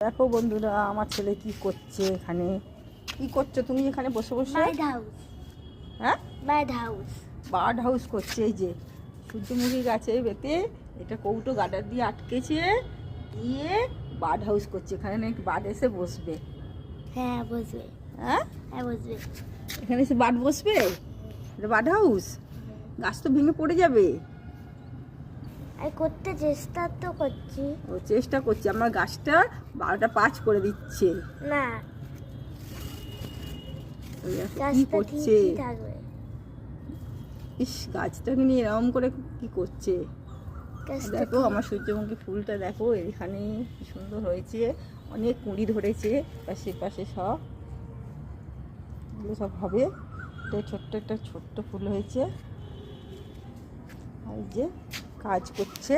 দেখো বন্ধুরা, আমার ছেলে কি করছে এখানে। কি করছো তুমি এখানে বসে বসে? Bird house. হ্যাঁ, বার্ড হাউস। বার্ড হাউস করছে। এই যে সূর্যমুখী গাছে বেতে এটা কৌটো গার্ডার দিয়ে আটকেছে, দিয়ে বার্ড হাউস করছে। এখানে নাকি বার্ড এসে বসবে। হ্যাঁ বসবে। হ্যাঁ, হ্যাঁ বসবে। এখানে এসে বার্ড বসবে। এটা বার্ড হাউস। গাছ তো ভেঙে পড়ে যাবে। আমি করতে চেষ্টা তো করছি। ও চেষ্টা করছে, আমার গাছটা 12টা 5 করে দিচ্ছে। না, ওই কি গাছটা করছে? ঠিকই থাকবে। ইস, গাছটাকে নিয়ে এরকম করে কি করছে। গাছটা দেখো আমার সূর্যমুখী ফুলটা দেখো, এখানে কি সুন্দর হয়েছে। অনেক কুঁড়ি ধরেছে পাশে পাশে সব। এগুলো সব হবে। এটা ছোট্ট ফুল হয়েছে। এই যে কাজ করছে।